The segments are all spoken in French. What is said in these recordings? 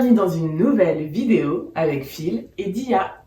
bienvenue dans une nouvelle vidéo avec Phil et Dia.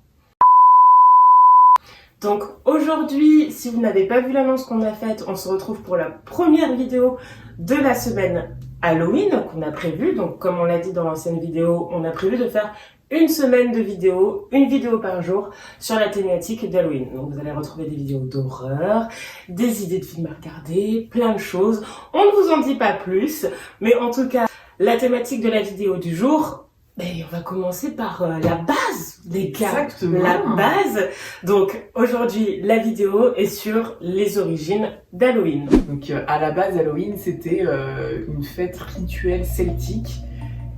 Donc aujourd'hui, si vous n'avez pas vu l'annonce qu'on a faite, on se retrouve pour la première vidéo de la semaine Halloween qu'on a prévue. Donc comme on l'a dit dans l'ancienne vidéo, on a prévu de faire une semaine de vidéos, une vidéo par jour sur la thématique d'Halloween. Donc vous allez retrouver des vidéos d'horreur, des idées de films à regarder, plein de choses. On ne vous en dit pas plus, mais en tout cas, la thématique de la vidéo du jour, on va commencer par la base, les gars. Exactement. La base. Donc aujourd'hui, la vidéo est sur les origines d'Halloween. Donc à la base, Halloween, c'était une fête rituelle celtique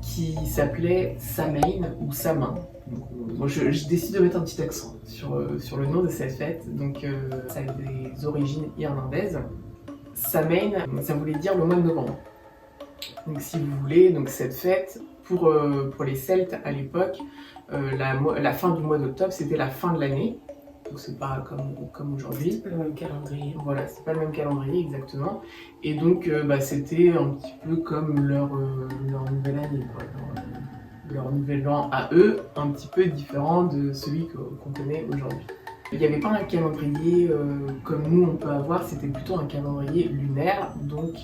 qui s'appelait Samhain ou Samin. Donc, moi, je décide de mettre un petit accent sur le nom de cette fête. Donc ça a des origines irlandaises. Samhain, ça voulait dire le mois de novembre. Donc si vous voulez, donc cette fête, pour les Celtes à l'époque, la fin du mois d'octobre, c'était la fin de l'année. Donc c'est pas comme aujourd'hui. C'est pas le même calendrier. Voilà, c'est pas le même calendrier exactement. Et donc c'était un petit peu comme leur nouvelle année, quoi. Leur nouvel an à eux, un petit peu différent de celui qu'on connaît aujourd'hui. Il n'y avait pas un calendrier comme nous on peut avoir, c'était plutôt un calendrier lunaire. Donc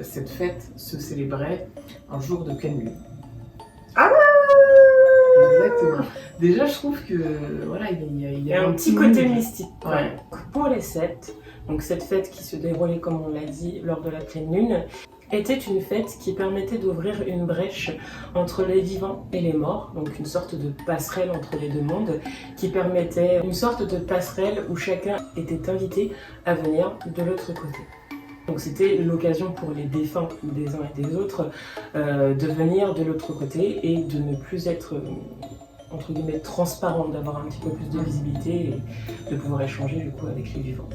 cette fête se célébrait un jour de pleine lune. Ah, exactement. Déjà, je trouve que voilà, il y a un petit côté mystique. Ouais. Pour les Celtes, donc cette fête qui se déroulait, comme on l'a dit, lors de la pleine lune, était une fête qui permettait d'ouvrir une brèche entre les vivants et les morts, donc une sorte de passerelle entre les deux mondes, qui permettait une sorte de passerelle où chacun était invité à venir de l'autre côté. Donc c'était l'occasion pour les défunts des uns et des autres de venir de l'autre côté et de ne plus être entre guillemets transparent, d'avoir un petit peu plus de visibilité et de pouvoir échanger du coup avec les vivants.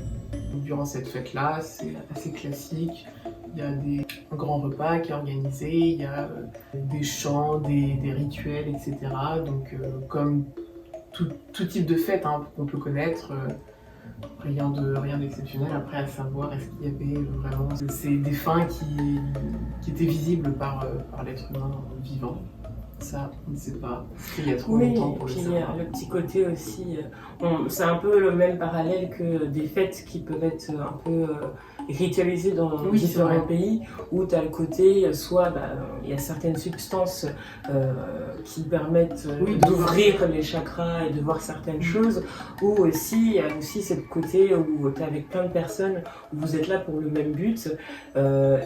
Durant cette fête-là, c'est assez classique. Il y a un grand repas qui est organisé, il y a des chants, des rituels, etc. Donc comme tout type de fête qu'on peut connaître, rien d'exceptionnel. Après, à savoir, est-ce qu'il y avait vraiment ces défunts qui étaient visibles par l'être humain vivant? Ça, on ne sait pas. Il y a trop longtemps pour le savoir. Oui, et puis le petit côté aussi, c'est un peu le même parallèle que des fêtes qui peuvent être un peu ritualisées dans différents pays, où tu as le côté, soit il y a certaines substances qui permettent d'ouvrir les chakras et de voir certaines choses, ou aussi il y a aussi ce côté où tu es avec plein de personnes, où vous êtes là pour le même but,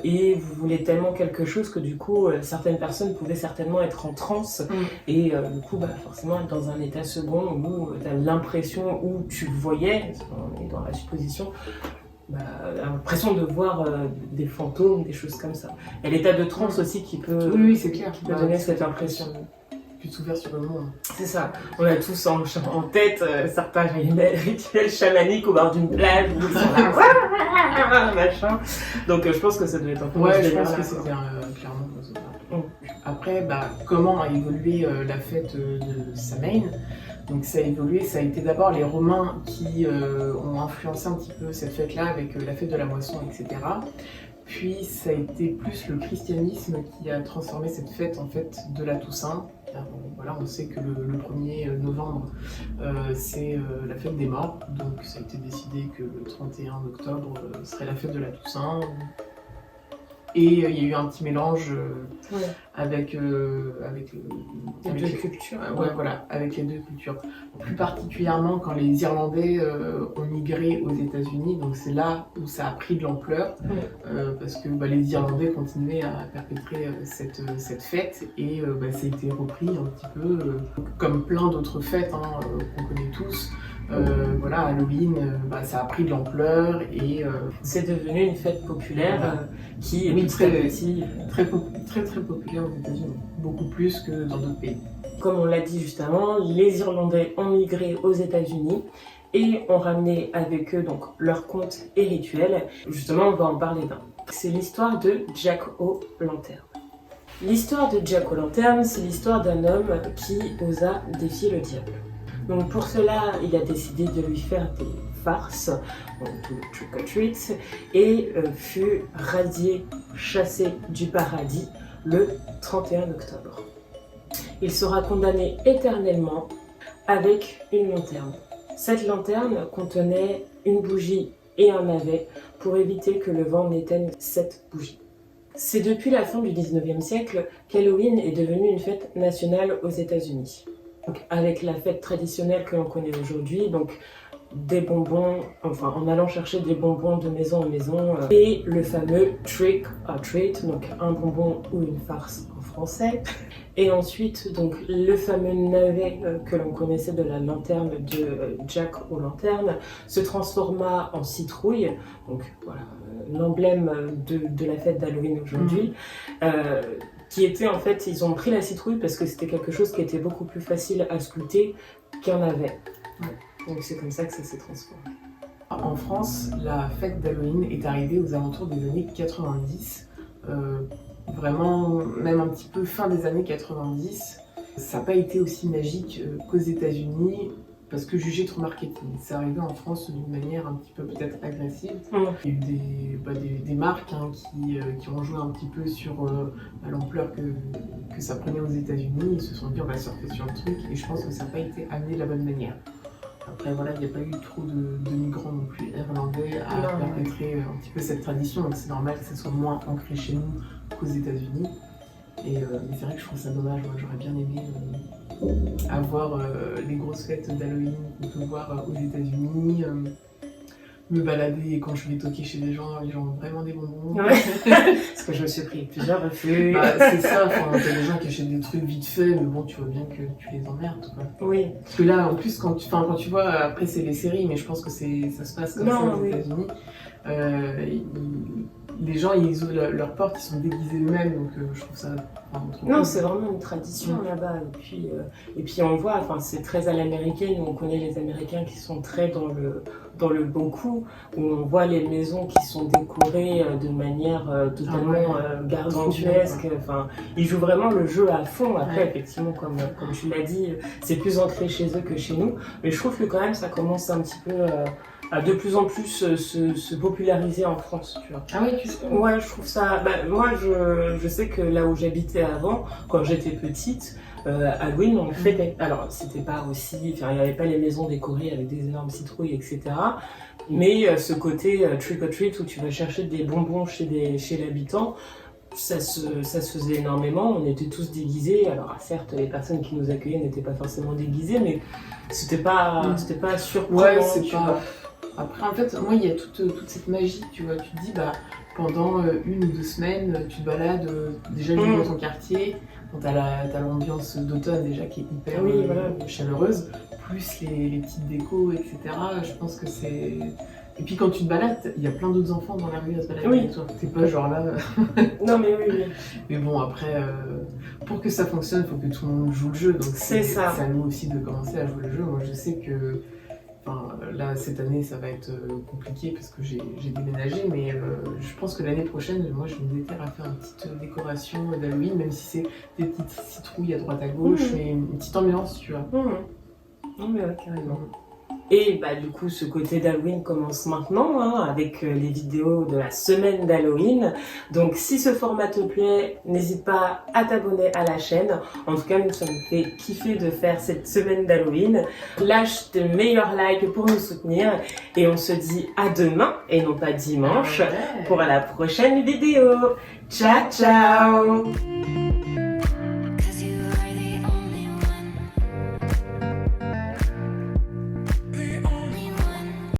et vous voulez tellement quelque chose que du coup, certaines personnes pouvaient certainement être en transe, et du coup, forcément être dans un état second où tu as l'impression, où tu voyais, on est dans la supposition, l'impression de voir des fantômes, des choses comme ça. Il y a l'état de transe aussi qui peut, c'est clair. qui peut donner cette impression. Plus ouvert sur le monde. C'est ça. On a tous en tête certains rituels chamaniques au bord d'une plage où ils sont là, machin. Donc je pense que ça devait être un peu... Ouais, je pense que c'était clairement comme ça. Après, comment a évolué la fête de Samhain? Donc ça a évolué, ça a été d'abord les Romains qui ont influencé un petit peu cette fête-là avec la fête de la moisson, etc. Puis ça a été plus le christianisme qui a transformé cette fête en fête de la Toussaint. Voilà, on sait que le 1er novembre, c'est la fête des morts. Donc ça a été décidé que le 31 octobre serait la fête de la Toussaint. Et il y a eu un petit mélange avec les deux cultures. Voilà, avec les deux cultures. Plus particulièrement quand les Irlandais ont migré aux États-Unis, donc c'est là où ça a pris de l'ampleur, parce que les Irlandais continuaient à perpétrer cette fête, et ça a été repris un petit peu comme plein d'autres fêtes qu'on connaît tous. Halloween, ça a pris de l'ampleur et c'est devenu une fête populaire qui est très populaire aux États-Unis, beaucoup plus que dans d'autres pays. Comme on l'a dit juste avant, les Irlandais ont migré aux États-Unis et ont ramené avec eux donc leurs contes et rituels. Justement, on va en parler d'un. C'est l'histoire de Jack O'Lantern. L'histoire de Jack O'Lantern, c'est l'histoire d'un homme qui osa défier le diable. Donc pour cela, il a décidé de lui faire des farces, donc trick or treat, et fut radié, chassé du paradis le 31 octobre. il sera condamné éternellement avec une lanterne. Cette lanterne contenait une bougie et un navet pour éviter que le vent n'éteigne cette bougie. C'est depuis la fin du 19e siècle qu'Halloween est devenu une fête nationale aux États-Unis. Donc, avec la fête traditionnelle que l'on connaît aujourd'hui, donc des bonbons, enfin en allant chercher des bonbons de maison en maison, et le fameux trick or treat, donc un bonbon ou une farce en français. Et ensuite, donc le fameux navet que l'on connaissait de la lanterne de Jack O'Lantern se transforma en citrouille, donc voilà, l'emblème de la fête d'Halloween aujourd'hui. Qui était en fait, ils ont pris la citrouille parce que c'était quelque chose qui était beaucoup plus facile à sculpter qu'un navet. Donc c'est comme ça que ça s'est transformé. En France, la fête d'Halloween est arrivée aux alentours des années 90. Vraiment, même un petit peu fin des années 90. Ça n'a pas été aussi magique qu'aux États-Unis parce que jugé trop marketing. C'est arrivé en France d'une manière un petit peu peut-être agressive. Il y a eu des marques qui ont joué un petit peu sur l'ampleur que ça prenait aux États-Unis. Ils se sont dit on va surfer sur le truc et je pense que ça n'a pas été amené de la bonne manière. Après voilà, il n'y a pas eu trop de migrants non plus irlandais à perpétrer un petit peu cette tradition, donc c'est normal que ça soit moins ancré chez nous qu'aux États-Unis. Mais c'est vrai que je trouve ça dommage, moi j'aurais bien aimé avoir les grosses fêtes d'Halloween qu'on peut voir aux États-Unis, me balader et quand je vais toquer chez les gens ont vraiment des bonbons. Ouais. Parce que je me suis pris plusieurs refus. C'est ça, t'as des gens qui achètent des trucs vite fait, mais bon, tu vois bien que tu les emmerdes, quoi. Oui. Parce que là, en plus, quand tu vois, après c'est les séries, mais je pense que ça se passe comme ça aux États-Unis. Les gens, ils ouvrent leurs portes, ils sont déguisés eux-mêmes, donc je trouve ça trop non, cool. c'est vraiment une tradition là-bas. Et puis on voit, c'est très à l'américaine, on connaît les Américains qui sont très dans le bon coup, où on voit les maisons qui sont décorées de manière totalement gargantuesque. Ils jouent vraiment le jeu à fond. Après, effectivement, comme tu l'as dit, c'est plus ancré chez eux que chez nous. Mais je trouve que quand même, ça commence un petit peu à de plus en plus se populariser en France, tu vois. Ah oui, tu sais. Ouais, je trouve ça... moi, je sais que là où j'habitais avant, quand j'étais petite, Halloween, on le fêtait. Alors, c'était pas aussi... il n'y avait pas les maisons décorées avec des énormes citrouilles, etc. Mais ce côté trick or treat où tu vas chercher des bonbons chez l'habitant, ça se faisait énormément. On était tous déguisés. Alors, certes, les personnes qui nous accueillaient n'étaient pas forcément déguisées, mais c'était pas surprenant. Ouais, c'est pas... Après, en fait, moi, il y a toute cette magie, tu vois. Tu te dis, pendant 1 ou 2 semaines, tu te balades déjà dans ton quartier. T'as l'ambiance d'automne déjà qui est hyper chaleureuse, plus les petites décos, etc. Je pense que c'est... Et puis quand tu te balades, il y a plein d'autres enfants dans la rue à se balader avec toi. T'es pas genre là... Non mais oui. Mais bon, après, pour que ça fonctionne, il faut que tout le monde joue le jeu. Donc c'est à nous aussi de commencer à jouer le jeu. Moi, je sais que... là, cette année, ça va être compliqué parce que j'ai déménagé, mais je pense que l'année prochaine, moi, je me déterre à faire une petite décoration d'Halloween, même si c'est des petites citrouilles à droite à gauche, mais une petite ambiance, tu vois. Non, mais ouais, carrément. Et du coup, ce côté d'Halloween commence maintenant avec les vidéos de la semaine d'Halloween. Donc, si ce format te plaît, n'hésite pas à t'abonner à la chaîne. En tout cas, nous, ça nous fait kiffer de faire cette semaine d'Halloween. Lâche tes meilleurs likes pour nous soutenir. Et on se dit à demain, et non pas dimanche, pour la prochaine vidéo. Ciao, ciao!